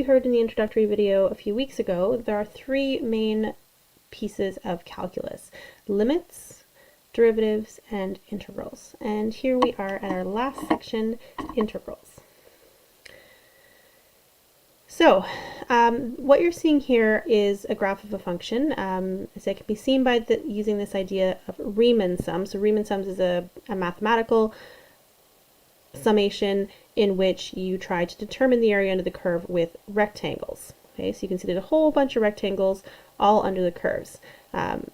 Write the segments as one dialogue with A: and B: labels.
A: You heard in the introductory video a few weeks ago, there are three main pieces of calculus: limits, derivatives, and integrals. And here we are at our last section, integrals. So, what you're seeing here is a graph of a function. As it can be seen by using this idea of Riemann sums. So Riemann sums is a mathematical summation in which you try to determine the area under the curve with rectangles. Okay, so you can see there's a whole bunch of rectangles all under the curves.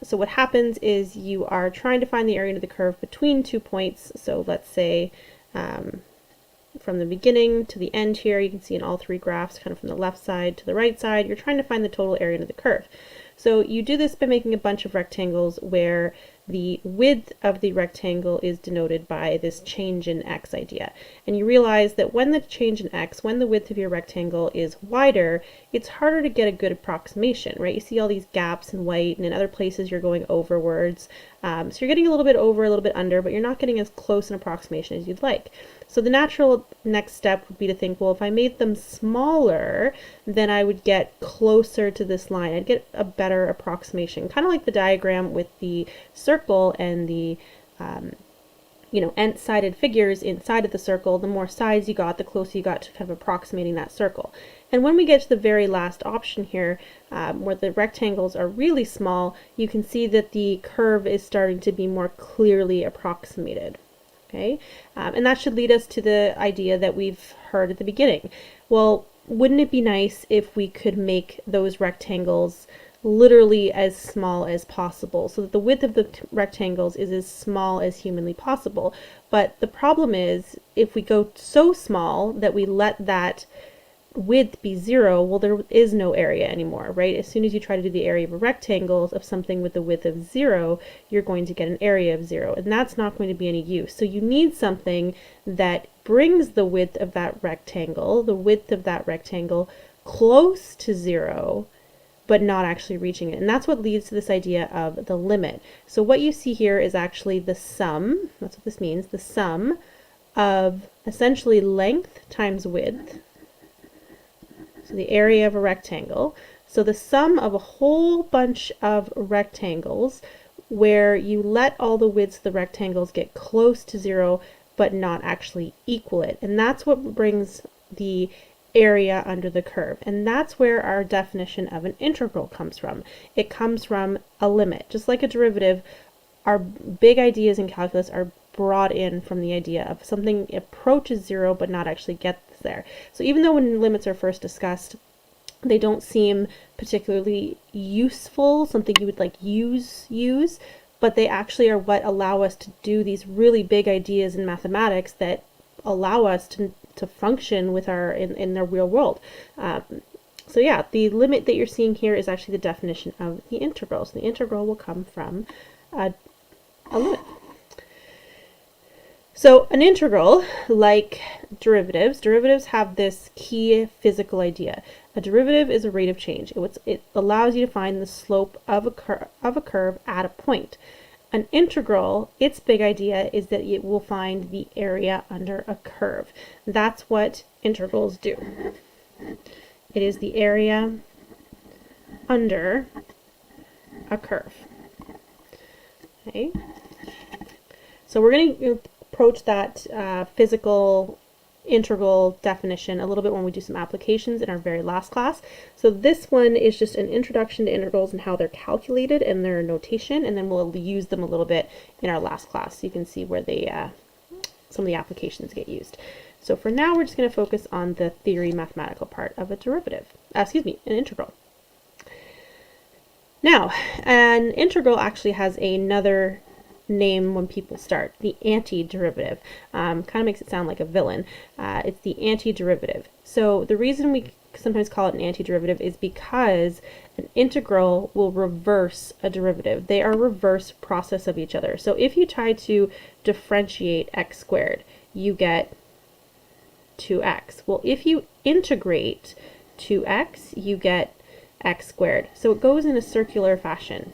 A: So what happens is you are trying to find the area under the curve between 2 points. So let's say from the beginning to the end here, you can see in all three graphs, kind of from the left side to the right side, you're trying to find the total area under the curve. So you do this by making a bunch of rectangles where the width of the rectangle is denoted by this change in x idea. And you realize that when the change in x, when the width of your rectangle is wider, it's harder to get a good approximation, right? You see all these gaps in white, and in other places you're going overwards. So you're getting a little bit over, a little bit under, but you're not getting as close an approximation as you'd like. So the natural next step would be to think, well, if I made them smaller, then I would get closer to this line. I'd get a better approximation, kind of like the diagram with the circle and the nth-sided figures inside of the circle. The more sides you got, the closer you got to kind of approximating that circle. And when we get to the very last option here, where the rectangles are really small, you can see that the curve is starting to be more clearly approximated. Okay, and that should lead us to the idea that we've heard at the beginning. Well, wouldn't it be nice if we could make those rectangles literally as small as possible, so that the width of the rectangles is as small as humanly possible? But the problem is, if we go so small that we let that width be 0, well, there is no area anymore, right? As soon as you try to do the area of a rectangle of something with the width of 0, you're going to get an area of 0, and that's not going to be any use. So you need something that brings the width of that rectangle, close to 0, but not actually reaching it. And that's what leads to this idea of the limit. So what you see here is actually the sum, that's what this means, the sum of essentially length times width, so the area of a rectangle. So the sum of a whole bunch of rectangles where you let all the widths of the rectangles get close to 0 but not actually equal it. And that's what brings the area under the curve. And that's where our definition of an integral comes from. It comes from a limit. Just like a derivative, our big ideas in calculus are brought in from the idea of something approaches 0 but not actually gets there. So even though when limits are first discussed, they don't seem particularly useful, something you would like use, but they actually are what allow us to do these really big ideas in mathematics that allow us to function with in the real world. So yeah, the limit that you're seeing here is actually the definition of the integral. So the integral will come from a limit. So an integral, like derivatives have this key physical idea. A derivative is a rate of change. It allows you to find the slope of a curve at a point. An integral, its big idea is that it will find the area under a curve. That's what integrals do. It is the area under a curve. Okay. So we're going to approach that physical integral definition a little bit when we do some applications in our very last class. So this one is just an introduction to integrals and how they're calculated and their notation, and then we'll use them a little bit in our last class so you can see where some of the applications get used. So for now, we're just going to focus on the theory mathematical part of a derivative, an integral. Now, an integral actually has another name when people start, the antiderivative. Kind of makes it sound like a villain. It's the antiderivative. So the reason we sometimes call it an antiderivative is because an integral will reverse a derivative. They are reverse process of each other. So if you try to differentiate x squared, you get 2x. Well, if you integrate 2x, you get x squared. So it goes in a circular fashion.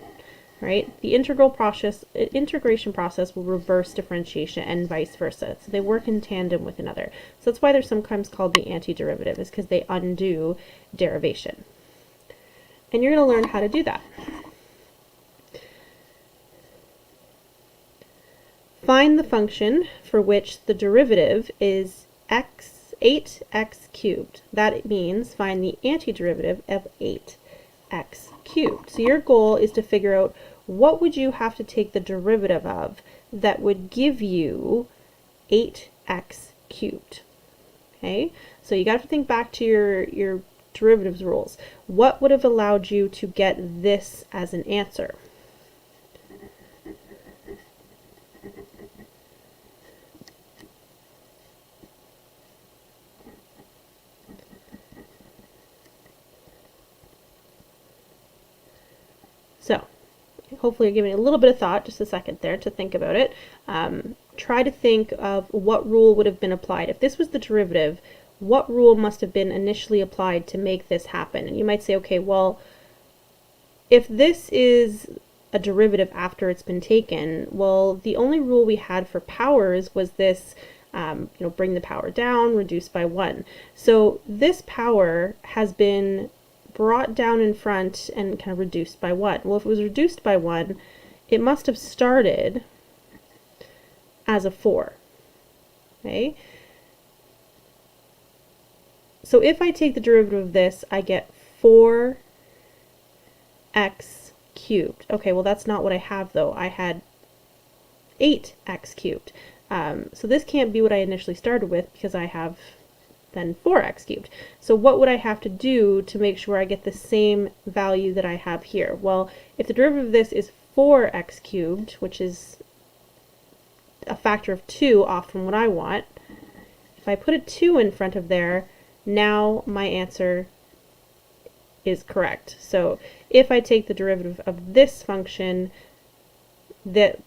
A: right? The integration process will reverse differentiation and vice versa. So they work in tandem with another. So that's why they're sometimes called the antiderivative, is because they undo derivation. And you're going to learn how to do that. Find the function for which the derivative is 8x cubed. That means find the antiderivative of 8x cubed. So your goal is to figure out what would you have to take the derivative of that would give you 8x cubed. Okay, so you got to think back to your derivatives rules. What would have allowed you to get this as an answer? So, hopefully you're giving it a little bit of thought, just a second there to think about it. Try to think of what rule would have been applied. If this was the derivative, what rule must have been initially applied to make this happen? And you might say, okay, well, if this is a derivative after it's been taken, well, the only rule we had for powers was this, bring the power down, reduce by 1. So this power has been brought down in front and kind of reduced by 1. Well, if it was reduced by 1, it must have started as a 4. Okay? So if I take the derivative of this, I get 4x cubed. Okay, well that's not what I have though. I had 8x cubed. So this can't be what I initially started with because I have then 4x cubed. So what would I have to do to make sure I get the same value that I have here? Well, if the derivative of this is 4x cubed, which is a factor of 2 off from what I want, if I put a 2 in front of there, now my answer is correct. So if I take the derivative of this function, that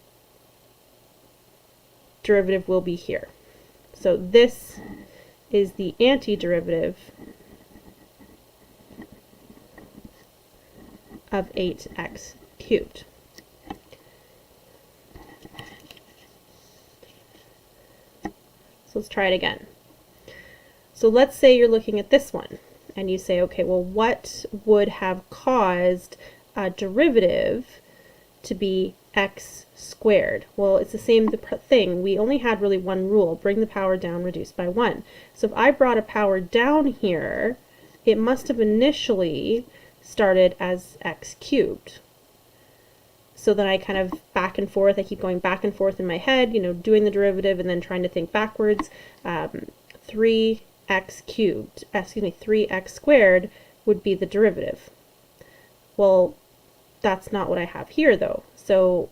A: derivative will be here. So this is the antiderivative of 8x cubed. So let's try it again. So let's say you're looking at this one and you say, okay, well, what would have caused a derivative to be x squared? Well, it's the same thing. We only had really one rule, bring the power down, reduce by 1. So if I brought a power down here, it must have initially started as x cubed. So then I kind of back and forth, I keep going back and forth in my head, doing the derivative and then trying to think backwards. 3x squared would be the derivative. Well, that's not what I have here though. So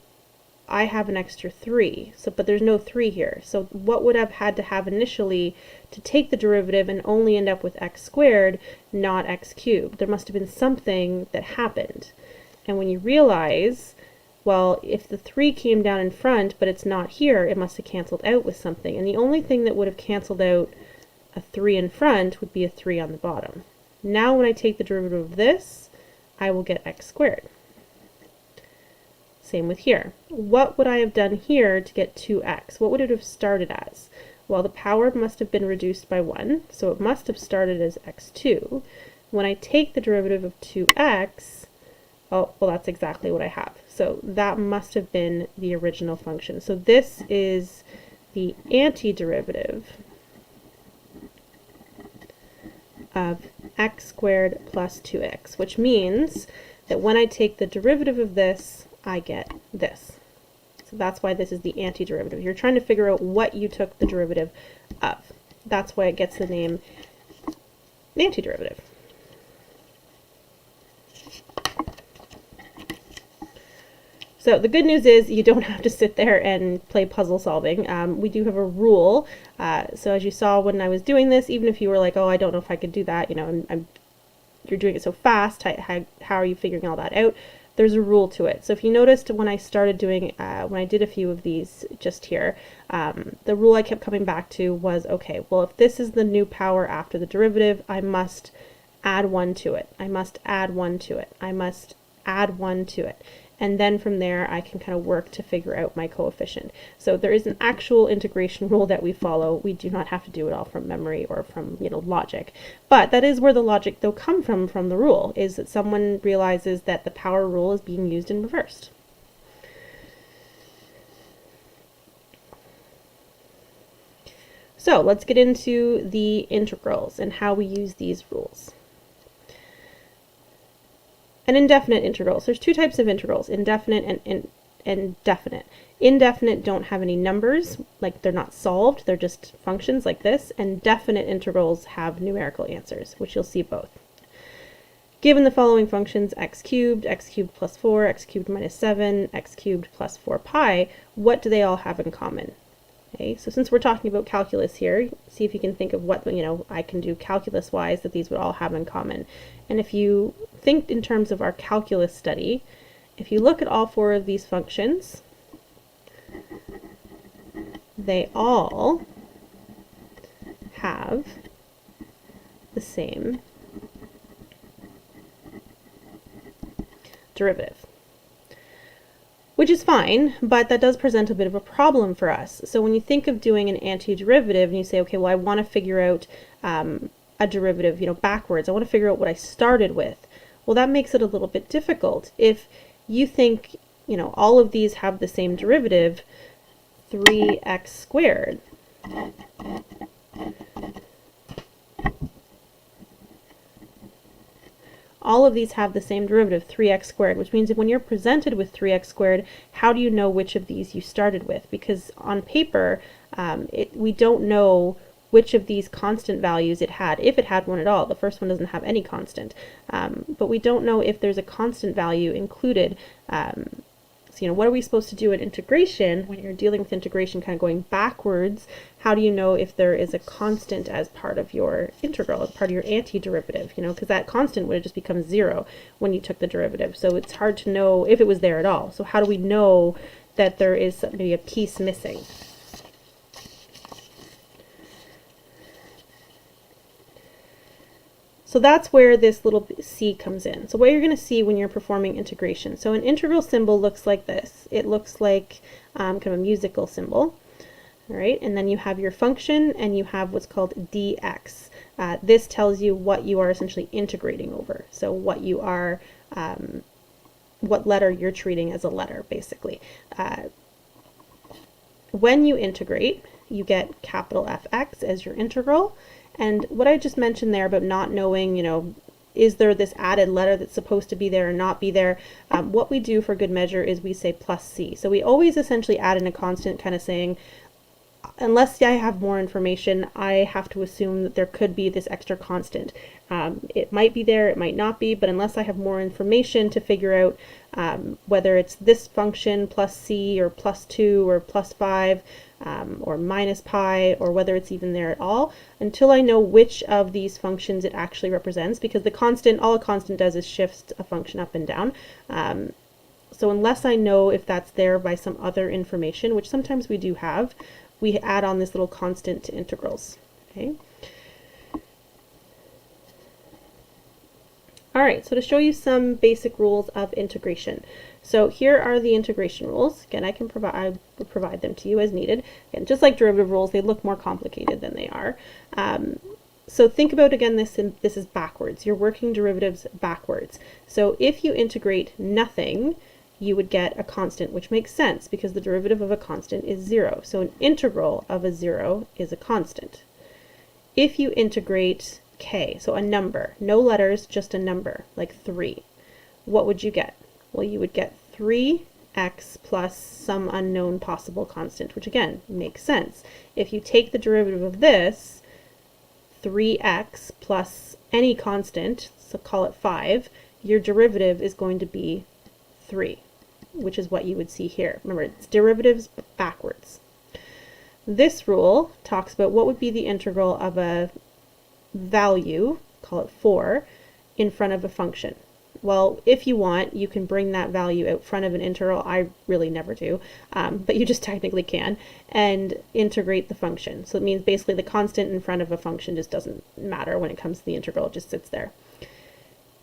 A: I have an extra 3, but there's no 3 here. So what would I've had to have initially to take the derivative and only end up with x squared, not x cubed? There must have been something that happened. And when you realize, well, if the 3 came down in front, but it's not here, it must have canceled out with something. And the only thing that would have canceled out a 3 in front would be a 3 on the bottom. Now when I take the derivative of this, I will get x squared. Same with here. What would I have done here to get 2x? What would it have started as? Well, the power must have been reduced by 1, so it must have started as x2. When I take the derivative of 2x, oh, well, that's exactly what I have. So that must have been the original function. So this is the antiderivative of x squared plus 2x, which means that when I take the derivative of this, I get this. So that's why this is the antiderivative. You're trying to figure out what you took the derivative of. That's why it gets the name antiderivative. So the good news is you don't have to sit there and play puzzle solving. We do have a rule. So as you saw when I was doing this, even if you were like, oh, I don't know if I could do that, you're doing it so fast, how are you figuring all that out? There's a rule to it. So if you noticed when I started doing, when I did a few of these just here, the rule I kept coming back to was, okay, well, if this is the new power after the derivative, I must add 1 to it. I must add 1 to it. I must add 1 to it. and then from there I can kind of work to figure out my coefficient. So there is an actual integration rule that we follow. We do not have to do it all from memory or from, logic. But that is where the logic though come from the rule, is that someone realizes that the power rule is being used in reversed. So let's get into the integrals and how we use these rules. An indefinite integral. So there's two types of integrals, indefinite and definite. Indefinite don't have any numbers, like they're not solved, they're just functions like this, and definite integrals have numerical answers, which you'll see both. Given the following functions, x cubed plus 4, x cubed minus 7, x cubed plus 4 pi, what do they all have in common? Okay, so since we're talking about calculus here, see if you can think of what, I can do calculus-wise that these would all have in common. And if you think in terms of our calculus study, if you look at all four of these functions, they all have the same derivative. Which is fine, but that does present a bit of a problem for us. So when you think of doing an antiderivative and you say, okay, well, I want to figure out a derivative, backwards. I want to figure out what I started with. Well, that makes it a little bit difficult. If you think, all of these have the same derivative, 3x squared. All of these have the same derivative, 3x squared, which means that when you're presented with 3x squared, how do you know which of these you started with? Because on paper, we don't know which of these constant values it had, if it had one at all. The first one doesn't have any constant. But we don't know if there's a constant value included. So, what are we supposed to do in integration when you're dealing with integration kind of going backwards? How do you know if there is a constant as part of your integral, as part of your antiderivative? Because that constant would have just become 0 when you took the derivative. So it's hard to know if it was there at all. So how do we know that there is maybe a piece missing? So that's where this little c comes in. So what you're going to see when you're performing integration. So an integral symbol looks like this. It looks like kind of a musical symbol. All right, and then you have your function and you have what's called dx. This tells you what you are essentially integrating over. So what you are, what letter you're treating as a letter, basically. When you integrate, you get capital Fx as your integral. And what I just mentioned there about not knowing, is there this added letter that's supposed to be there or not be there? What we do for good measure is we say plus c. So we always essentially add in a constant, kind of saying, unless I have more information, I have to assume that there could be this extra constant. It might be there, it might not be, but unless I have more information to figure out whether it's this function plus c or plus 2 or plus 5 or minus pi, or whether it's even there at all, until I know which of these functions it actually represents, because the constant, all a constant does is shifts a function up and down. So unless I know if that's there by some other information, which sometimes we do have, we add on this little constant to integrals. Okay. All right, so to show you some basic rules of integration. So here are the integration rules. Again, I will provide them to you as needed. Again, just like derivative rules, they look more complicated than they are. So think about, again, this is backwards. You're working derivatives backwards. So if you integrate nothing, you would get a constant, which makes sense because the derivative of a constant is 0. So an integral of a 0 is a constant. If you integrate k, so a number, no letters, just a number, like 3, what would you get? Well, you would get 3x plus some unknown possible constant, which again makes sense. If you take the derivative of this, 3x plus any constant, so call it 5, your derivative is going to be 3, which is what you would see here. Remember, it's derivatives backwards. This rule talks about what would be the integral of a value, call it 4, in front of a function. Well, if you want, you can bring that value out front of an integral. I really never do, but you just technically can, and integrate the function. So it means basically the constant in front of a function just doesn't matter when it comes to the integral, it just sits there.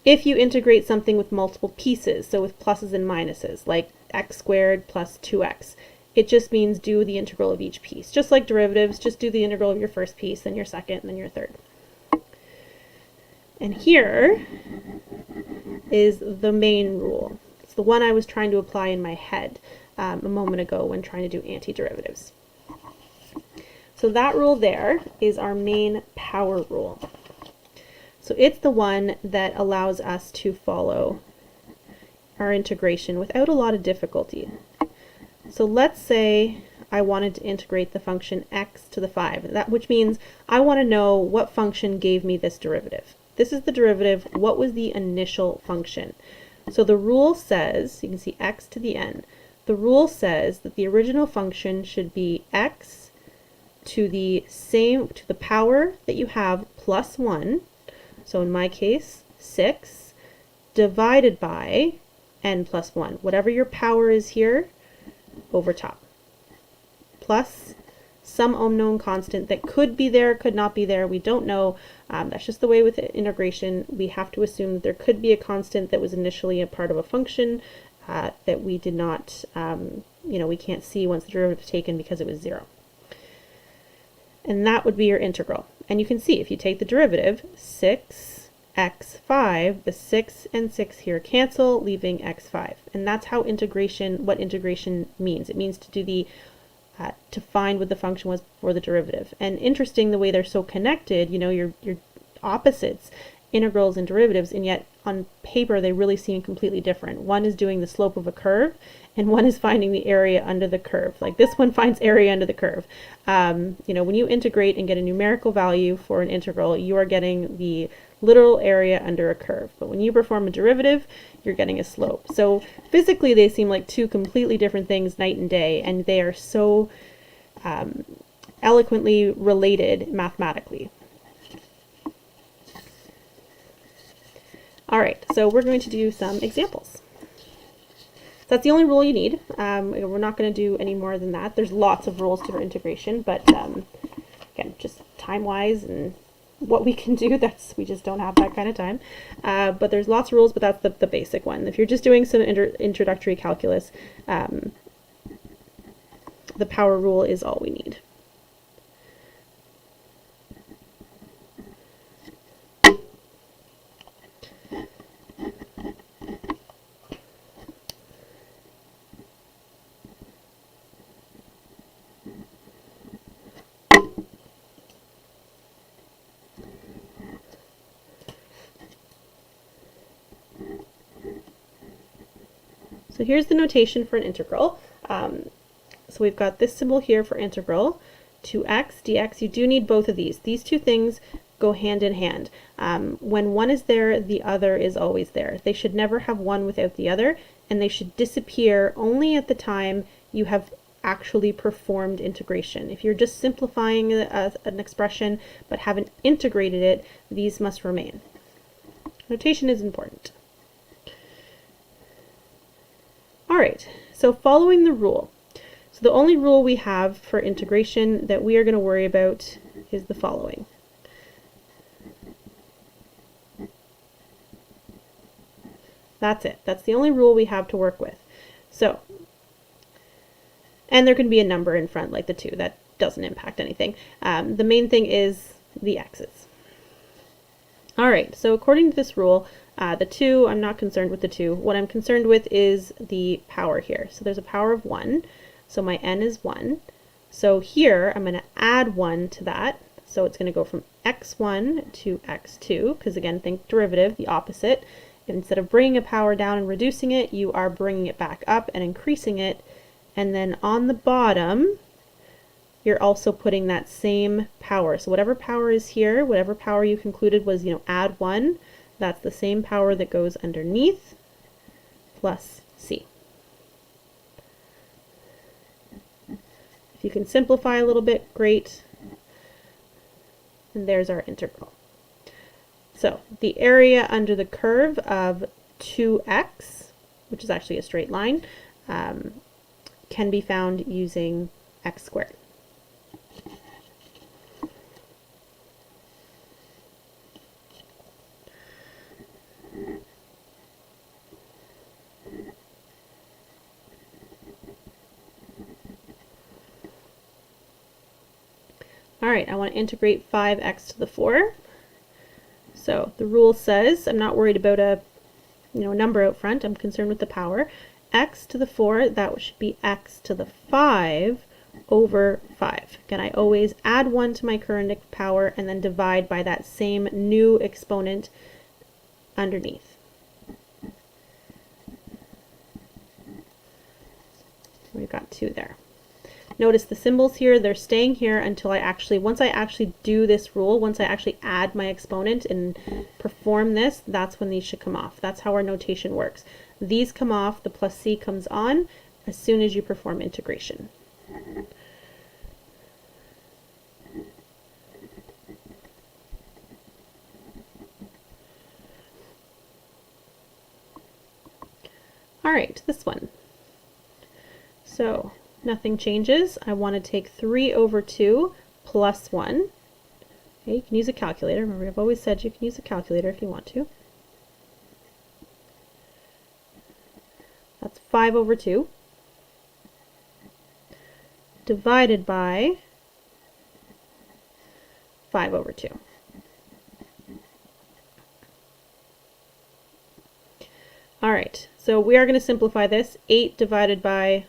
A: if you integrate something with multiple pieces, so with pluses and minuses, like x squared plus 2x, it just means do the integral of each piece. Just like derivatives, just do the integral of your first piece, then your second, and then your third. And here is the main rule. It's the one I was trying to apply in my head a moment ago when trying to do antiderivatives. So that rule there is our main power rule. So it's the one that allows us to follow our integration without a lot of difficulty. So let's say I wanted to integrate the function x to the 5, which means I want to know what function gave me this derivative. This is the derivative. What was the initial function? So the rule says, you can see x to the n, the rule says that the original function should be x to the power that you have plus 1, so in my case 6, divided by n plus 1, whatever your power is here, over top, plus some unknown constant that could be there, could not be there, we don't know. That's just the way with integration. We have to assume that there could be a constant that was initially a part of a function that we did not, we can't see once the derivative is taken because it was 0. And that would be your integral. And you can see if you take the derivative, 6x5, the 6 and 6 here cancel, leaving x5. And that's how what integration means. It means to do to find what the function was for the derivative. And interesting the way they're so connected, your opposites, integrals and derivatives, and yet on paper they really seem completely different. One is doing the slope of a curve, and one is finding the area under the curve. Like this one finds area under the curve. When you integrate and get a numerical value for an integral, you are getting the literal area under a curve. But when you perform a derivative, you're getting a slope. So physically they seem like two completely different things night and day, and they are so eloquently related mathematically. All right, so we're going to do some examples. That's the only rule you need. We're not going to do any more than that. There's lots of rules for integration, but again, just time-wise and what we can do, we just don't have that kind of time. But there's lots of rules, but that's the basic one. If you're just doing some introductory calculus, the power rule is all we need. So here's the notation for an integral. So we've got this symbol here for integral to x dx. You do need both of these. These two things go hand in hand. When one is there, the other is always there. They should never have one without the other, and they should disappear only at the time you have actually performed integration. If you're just simplifying an expression but haven't integrated it, these must remain. Notation is important. All right, so following the rule. So the only rule we have for integration that we are going to worry about is the following. That's it. That's the only rule we have to work with. So, and there can be a number in front like the 2. That doesn't impact anything. The main thing is the x's. All right, so according to this rule, the 2, I'm not concerned with the 2. What I'm concerned with is the power here. So there's a power of 1, so my n is 1. So here, I'm going to add 1 to that. So it's going to go from x1 to x2, because again, think derivative, the opposite. Instead of bringing a power down and reducing it, you are bringing it back up and increasing it. And then on the bottom, you're also putting that same power. So whatever power is here, whatever power you concluded was, add 1, that's the same power that goes underneath, plus c. If you can simplify a little bit, great. And there's our integral. So the area under the curve of 2x, which is actually a straight line, can be found using x squared. All right, I want to integrate 5x to the 4. So the rule says I'm not worried about a number out front. I'm concerned with the power. X to the 4, that should be x to the 5 over 5. Again, I always add 1 to my current power and then divide by that same new exponent underneath. We've got 2 there. Notice the symbols here, they're staying here until once I actually do this rule, once I actually add my exponent and perform this, that's when these should come off. That's how our notation works. These come off, the plus c comes on as soon as you perform integration. All right, this one. So nothing changes. I want to take 3 over 2 plus 1. Okay, you can use a calculator. Remember, I've always said you can use a calculator if you want to. That's 5 over 2 divided by 5 over 2. All right, so we are going to simplify this. 8 divided by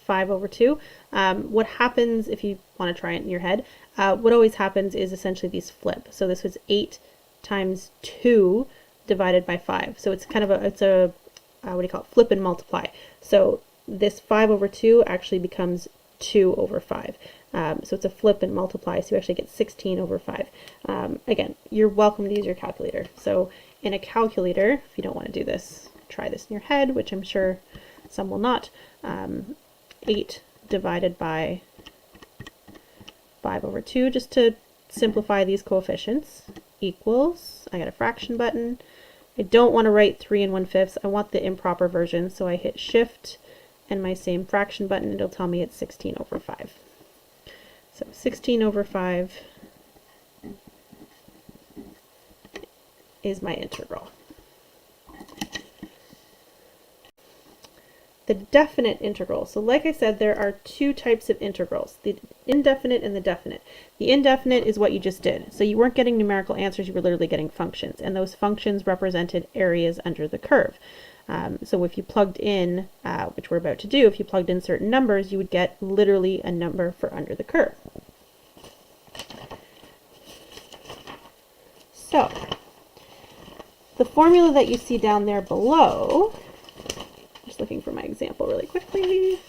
A: 5 over 2. What happens if you want to try it in your head, what always happens is essentially these flip. So this was 8 times 2 divided by 5. So it's kind of a, what do you call it, flip and multiply. So this 5 over 2 actually becomes 2 over 5. So it's a flip and multiply, so you actually get 16 over 5. Again, you're welcome to use your calculator. So in a calculator, if you don't want to do this, try this in your head, which I'm sure some will not. 8 divided by 5 over 2, just to simplify these coefficients, equals, I got a fraction button. I don't want to write 3 1/5. I want the improper version, so I hit shift and my same fraction button. It'll tell me it's 16 over 5. So 16 over 5 is my integral. The definite integral. So like I said, there are 2 types of integrals, the indefinite and the definite. The indefinite is what you just did. So you weren't getting numerical answers, you were literally getting functions, and those functions represented areas under the curve. So if you plugged in, which we're about to do, if you plugged in certain numbers, you would get literally a number for under the curve. So the formula that you see down there below, just looking for my example really quickly.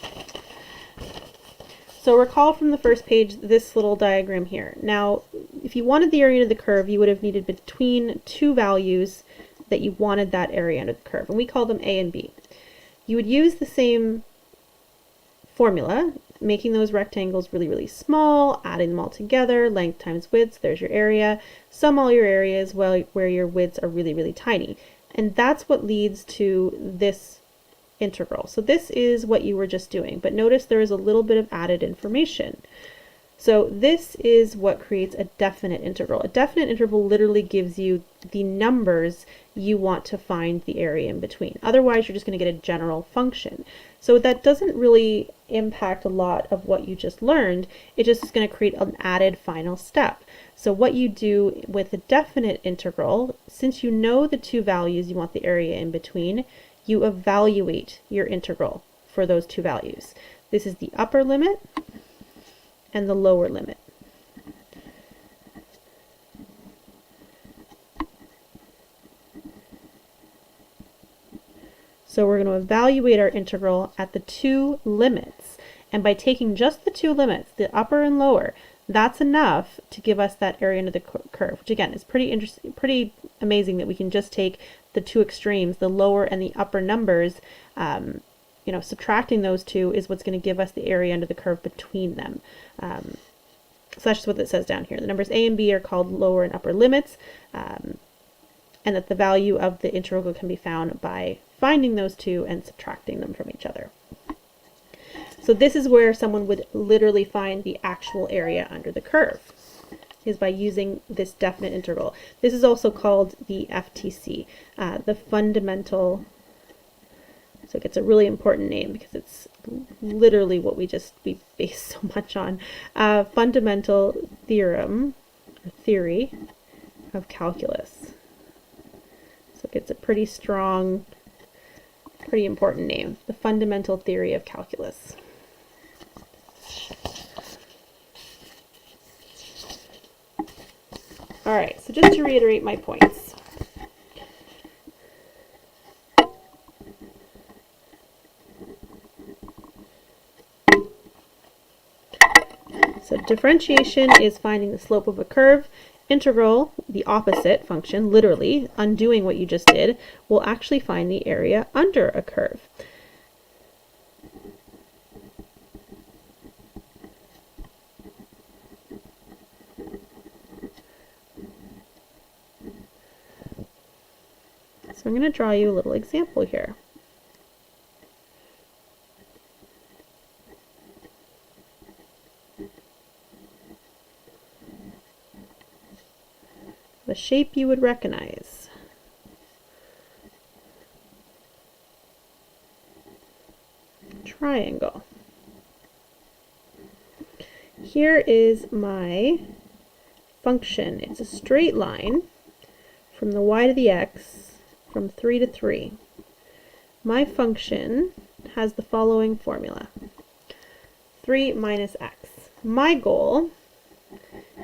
A: So recall from the first page this little diagram here. Now, if you wanted the area under the curve, you would have needed between 2 values that you wanted that area under the curve, and we call them A and B. You would use the same formula, making those rectangles really, really small, adding them all together, length times width, there's your area. Sum all your areas where your widths are really, really tiny. And that's what leads to this integral. So this is what you were just doing, but notice there is a little bit of added information. So this is what creates a definite integral. A definite integral literally gives you the numbers you want to find the area in between. Otherwise, you're just going to get a general function. So that doesn't really impact a lot of what you just learned. It just is going to create an added final step. So what you do with a definite integral, since you know the 2 values you want the area in between, you evaluate your integral for those 2 values. This is the upper limit and the lower limit. So we're going to evaluate our integral at the 2 limits. And by taking just the 2 limits, the upper and lower, that's enough to give us that area under the curve, which again is pretty interesting, pretty amazing that we can just take the 2 extremes, the lower and the upper numbers, subtracting those 2 is what's going to give us the area under the curve between them. So that's just what it says down here. The numbers A and B are called lower and upper limits, and that the value of the integral can be found by finding those 2 and subtracting them from each other. So this is where someone would literally find the actual area under the curve, is by using this definite integral. This is also called the FTC, the fundamental, So it gets a really important name because it's literally what we base so much on. Fundamental theorem, or theory, of calculus. So it gets a pretty strong, pretty important name. The fundamental theory of calculus. All right, so just to reiterate my points. So differentiation is finding the slope of a curve. Integral, the opposite function, literally undoing what you just did, will actually find the area under a curve. So I'm going to draw you a little example here. The shape you would recognize. Triangle. Here is my function. It's a straight line from the y to the x from 3 to 3. My function has the following formula. 3 minus x. My goal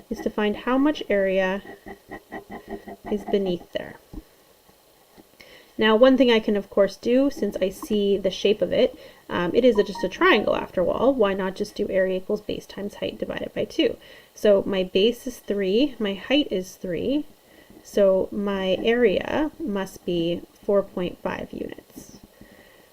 A: is to find how much area is beneath there. Now, one thing I can of course do, since I see the shape of it, it is just a triangle after all. Why not just do area equals base times height divided by 2? So my base is 3, my height is 3, so my area must be 4.5 units.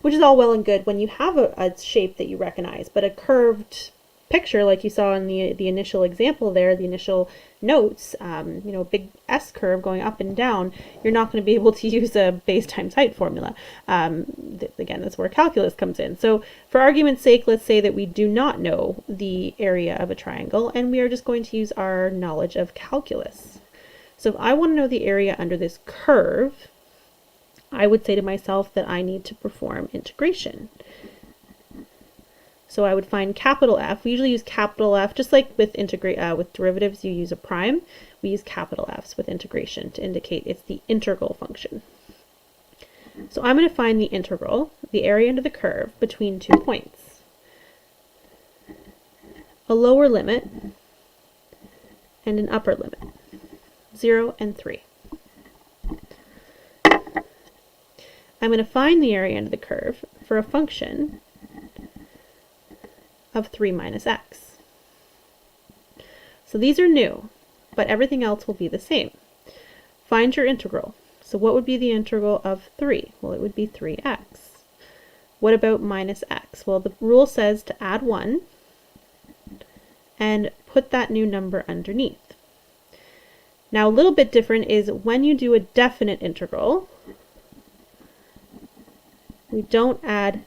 A: Which is all well and good when you have a shape that you recognize, but a curved picture like you saw in the initial example there, the initial notes, you know, big S curve going up and down, you're not going to be able to use a base times height formula. Again, that's where calculus comes in. So for argument's sake, let's say that we do not know the area of a triangle and we are just going to use our knowledge of calculus. So if I want to know the area under this curve, I would say to myself that I need to perform integration. So I would find capital F. We usually use capital F, just like with derivatives, you use a prime. We use capital F's with integration to indicate it's the integral function. So I'm going to find the integral, the area under the curve, between 2 points. A lower limit and an upper limit, 0 and 3. I'm going to find the area under the curve for a function of 3 minus x. So these are new, but everything else will be the same. Find your integral. So what would be the integral of 3? Well, it would be 3x. What about minus x? Well, the rule says to add 1 and put that new number underneath. Now, a little bit different is when you do a definite integral, we don't add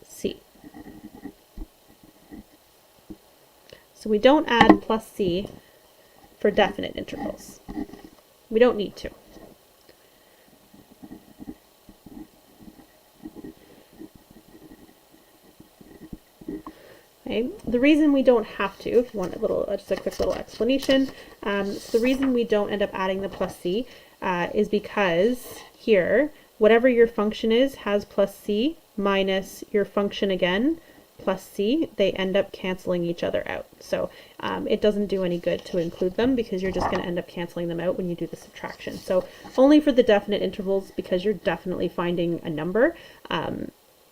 A: c. So we don't add plus c for definite integrals. We don't need to. Okay. The reason we don't have to, if you want a little, just a quick little explanation, the reason we don't end up adding the plus c is because here, whatever your function is has plus c minus your function again plus c, they end up canceling each other out. So it doesn't do any good to include them because you're just going to end up canceling them out when you do the subtraction. So only for the definite intervals, because you're definitely finding a number,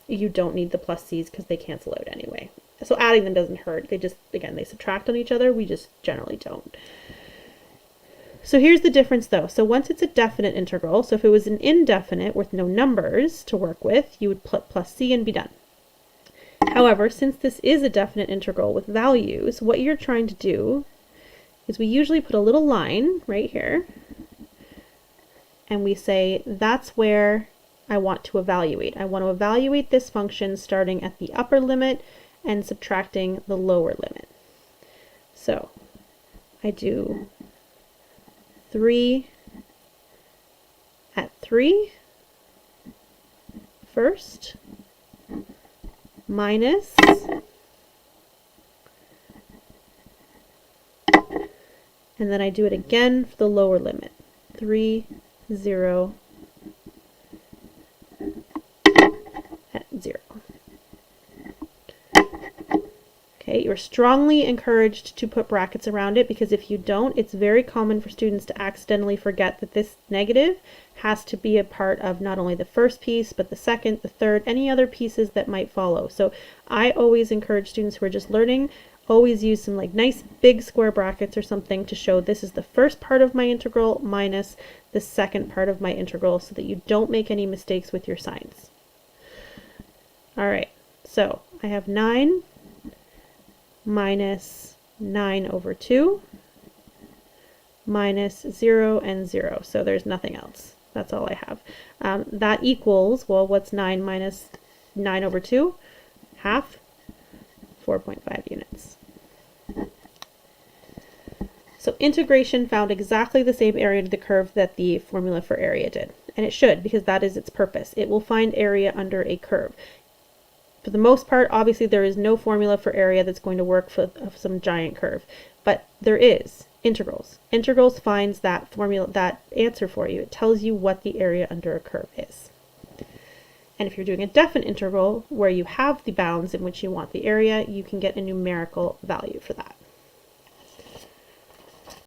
A: you don't need the plus c's because they cancel out anyway. So adding them doesn't hurt. They just, again, they subtract on each other. We just generally don't. So here's the difference though. So once it's a definite integral, so if it was an indefinite with no numbers to work with, you would put plus c and be done. However, since this is a definite integral with values, what you're trying to do is we usually put a little line right here and we say that's where I want to evaluate. I want to evaluate this function starting at the upper limit and subtracting the lower limit. So I do 3 at 3 first, minus and then I do it again for the lower limit. 3, 0, at 0. Okay, you're strongly encouraged to put brackets around it because if you don't, it's very common for students to accidentally forget that this negative has to be a part of not only the first piece, but the second, the third, any other pieces that might follow. So I always encourage students who are just learning, always use some like nice big square brackets or something to show this is the first part of my integral minus the second part of my integral so that you don't make any mistakes with your signs. All right, so I have 9 minus 9 over 2 minus 0 and 0. So there's nothing else. That's all I have. That equals, well, what's 9 minus 9 over 2? Half, 4.5 units. So integration found exactly the same area to the curve that the formula for area did. And it should, because that is its purpose. It will find area under a curve. For the most part, obviously there is no formula for area that's going to work for some giant curve, but there is integrals. Integrals finds that formula, that answer for you. It tells you what the area under a curve is. And if you're doing a definite integral where you have the bounds in which you want the area, you can get a numerical value for that.